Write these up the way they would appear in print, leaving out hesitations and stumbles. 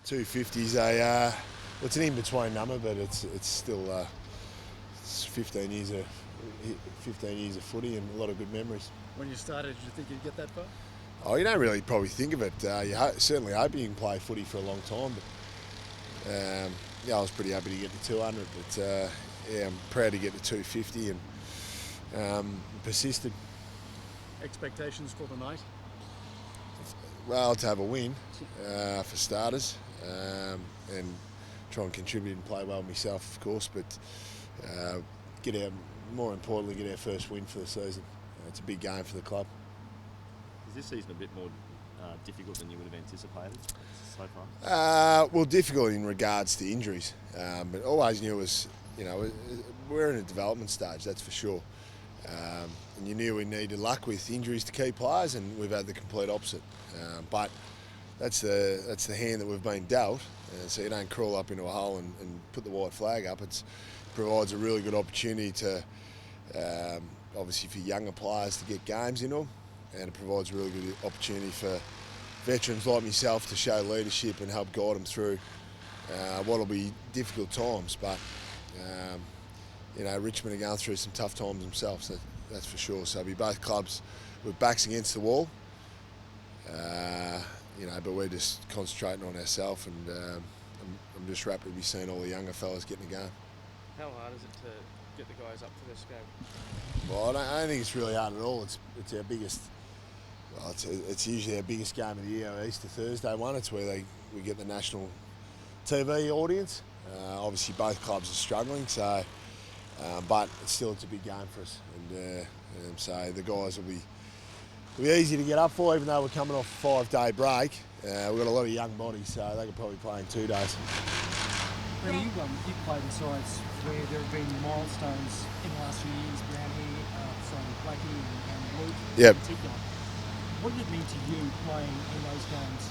250 is well, it's an in-between number, but it's still it's 15 years of footy and a lot of good memories. When you started, did you think you'd get that far? Oh, you don't really probably think of it. Certainly hope you can play footy for a long time, but I was pretty happy to get to 200, but I'm proud to get to 250 and persisted. Expectations for the night? Well, to have a win, for starters, and try and contribute and play well myself, of course, but more importantly, get our first win for the season. It's a big game for the club. Is this season a bit more difficult than you would have anticipated so far? Well, difficult in regards to injuries, but always knew it was, we're in a development stage, that's for sure. And you knew we needed luck with injuries to key players, and we've had the complete opposite. But that's the hand that we've been dealt. So you don't crawl up into a hole and put the white flag up. It provides a really good opportunity to, obviously for younger players to get games in them, and it provides a really good opportunity for veterans like myself to show leadership and help guide them through what will be difficult times. But Richmond are going through some tough times themselves, that's for sure. So it'll be both clubs with backs against the wall, but we're just concentrating on ourselves, and I'm just happy to be seeing all the younger fellas getting a go. How hard is it to get the guys up for this game? Well, I don't think it's really hard at all. It's our biggest. Well, it's usually our biggest game of the year, our Easter Thursday one. It's where we get the national TV audience. Obviously, both clubs are struggling, so but it's a big game for us, and so the guys will be easy to get up for, even though we're coming off a 5-day break. We've got a lot of young bodies, so they could probably play in 2 days. You've played in sides where there have been milestones in the last few years, Brownie, from Blackie and Luke Yep. in particular. What did it mean to you playing in those games?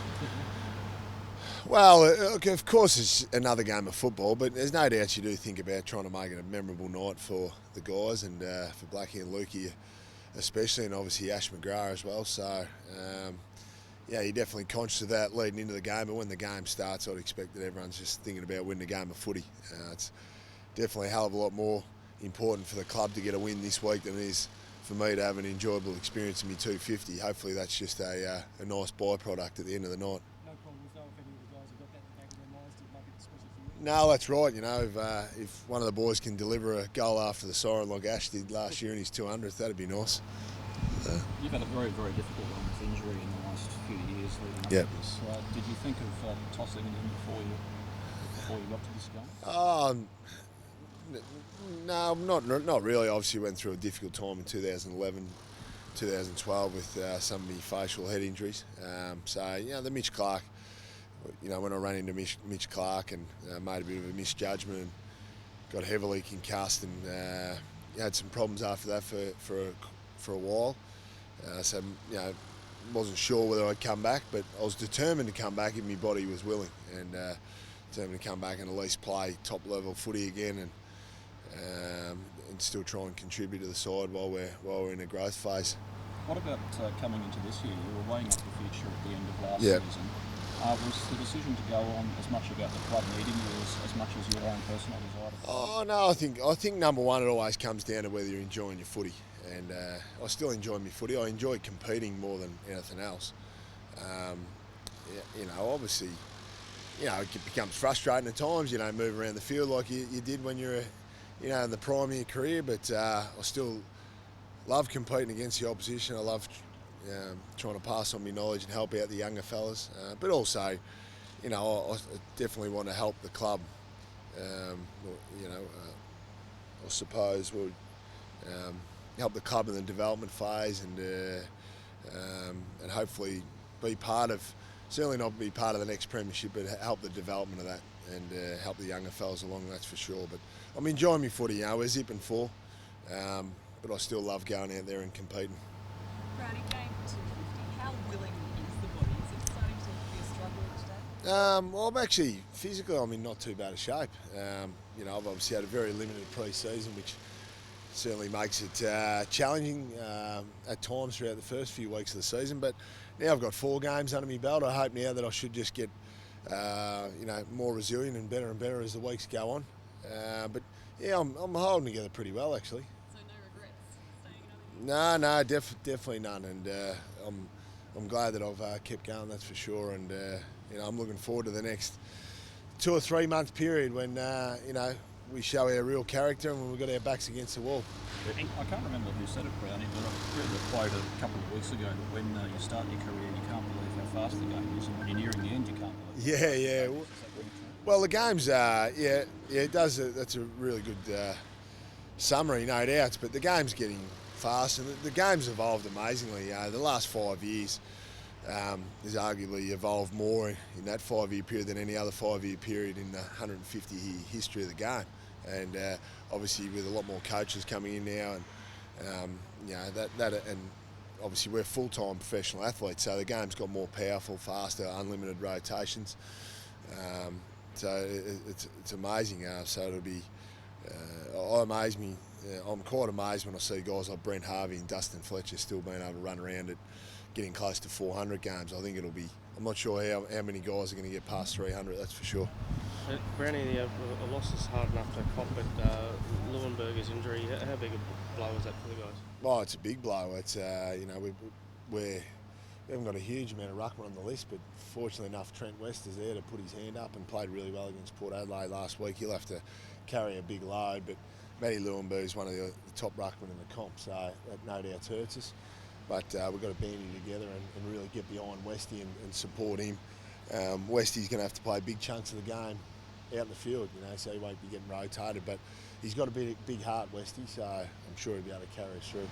Well, look, of course it's another game of football, but there's no doubt you do think about trying to make it a memorable night for the guys, and for Blackie and Lukey especially, and obviously Ash McGrath as well. So, you're definitely conscious of that leading into the game, but when the game starts, I'd expect that everyone's just thinking about winning a game of footy. It's definitely a hell of a lot more important for the club to get a win this week than it is for me to have an enjoyable experience in my 250. Hopefully that's just a nice byproduct at the end of the night. No problems though if any of the guys have got that in the back of their minds to make it special for you? No, that's right. If one of the boys can deliver a goal after the siren like Ash did last year in his 200th, that'd be nice. You've had a very, very difficult run with injury in the last few years leading up Yep. to this. Did you think of tossing it in before you got to this game? No, not really. Obviously went through a difficult time in 2011, 2012 with some of my facial head injuries. The Mitch Clark, when I ran into Mitch Clark and made a bit of a misjudgment and got heavily concussed, and had some problems after that for a while. Wasn't sure whether I'd come back, but I was determined to come back if my body was willing, and determined to come back and at least play top level footy again, and still try and contribute to the side while we're in a growth phase. What about coming into this year? You were weighing up the future at the end of last Yep. season. Was the decision to go on as much about the club needing you as much as your own personal desire? Oh no, I think number one, it always comes down to whether you're enjoying your footy, and I still enjoy my footy. I enjoy competing more than anything else. Obviously, it becomes frustrating at times. You don't move around the field like you did when you were, in the prime of your career. But I still love competing against the opposition. I love trying to pass on my knowledge and help out the younger fellas. But also, I definitely want to help the club. I suppose would help the club in the development phase, and hopefully be part of. Certainly not be part of the next premiership, but help the development of that, and help the younger fellas along. That's for sure. But I'm enjoying my footy. We're zipping 4, but I still love going out there and competing. Brownie, game 250, how willing is the body? Is it starting to be a struggle each day? Well, I'm actually, physically, I'm in not too bad a shape. I've obviously had a very limited pre-season, which certainly makes it challenging at times throughout the first few weeks of the season. But now I've got 4 games under my belt. I hope now that I should just get more resilient and better as the weeks go on. But yeah, I'm holding together pretty well actually. So no regrets staying another year? No, definitely none, and I'm glad that I've kept going. That's for sure, and I'm looking forward to the next 2 or 3 month period when we show our real character and when we've got our backs against the wall. I can't remember who said it, Brownie, but I read the quote a couple of weeks ago that when you start your career, you can't believe how fast the game is, and when you're nearing the end, you can't believe Yeah. Is that really true? Well, the game's it does. That's a really good summary, no doubts. But the game's getting fast, and the game's evolved amazingly. The last 5 years has arguably evolved more in that 5 year period than any other 5 year period in the 150 year history of the game. And obviously, with a lot more coaches coming in now, and and obviously we're full-time professional athletes, so the game's got more powerful, faster, unlimited rotations. So it's amazing. So it'll be. I'm quite amazed when I see guys like Brent Harvey and Dustin Fletcher still being able to run around at getting close to 400 games. I think it'll be. I'm not sure how many guys are going to get past 300. That's for sure. Brownie, a loss is hard enough to cop, but Leuenberger's injury, how big a blow is that for the guys? Oh, it's a big blow. It's we haven't got a huge amount of ruckman on the list, but fortunately enough, Trent West is there to put his hand up and played really well against Port Adelaide last week. He'll have to carry a big load, but Matty Leuenberg is one of the top ruckmen in the comp, so that no doubt hurts us. But we've got to band him together and really get behind Westy and support him. Westy's going to have to play big chunks of the game out in the field, so he won't be getting rotated. But he's got a big heart, Westy, so I'm sure he'll be able to carry us through.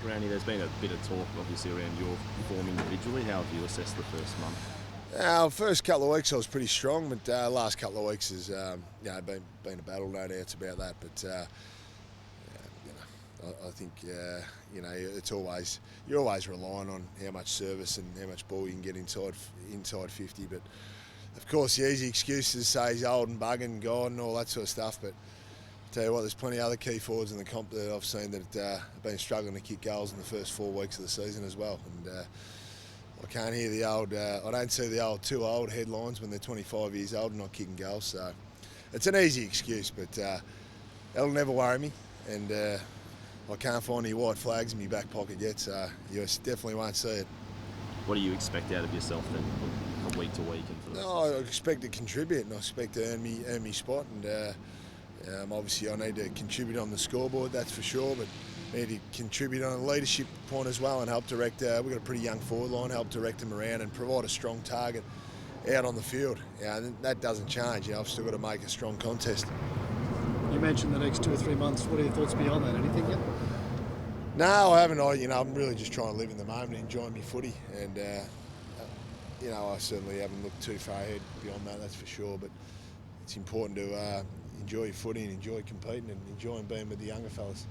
Brownie, there's been a bit of talk, obviously, around your form individually. How have you assessed the first month? First couple of weeks I was pretty strong, but last couple of weeks has been a battle, no doubts about that. But I think it's always you're always relying on how much service and how much ball you can get inside 50. But of course, the easy excuses say he's old and bugging, and God, and all that sort of stuff. But I tell you what, there's plenty of other key forwards in the comp that I've seen that have been struggling to kick goals in the first 4 weeks of the season as well. And I can't hear the old, I don't see the old too old headlines when they're 25 years old and not kicking goals. So it's an easy excuse, but it'll never worry me. And I can't find any white flags in my back pocket yet, so you definitely won't see it. What do you expect out of yourself then, from week to week? And for No, I expect to contribute, and I expect to earn me spot. And obviously, I need to contribute on the scoreboard, that's for sure. But I need to contribute on a leadership point as well and help direct. We've got a pretty young forward line, help direct them around and provide a strong target out on the field. And that doesn't change. I've still got to make a strong contest. You mentioned the next 2 or 3 months. What are your thoughts beyond that? Anything yet? No, I haven't. I'm really just trying to live in the moment and enjoy my footy. And I certainly haven't looked too far ahead beyond that. That's for sure. But it's important to enjoy your footy and enjoy competing and enjoying being with the younger fellas.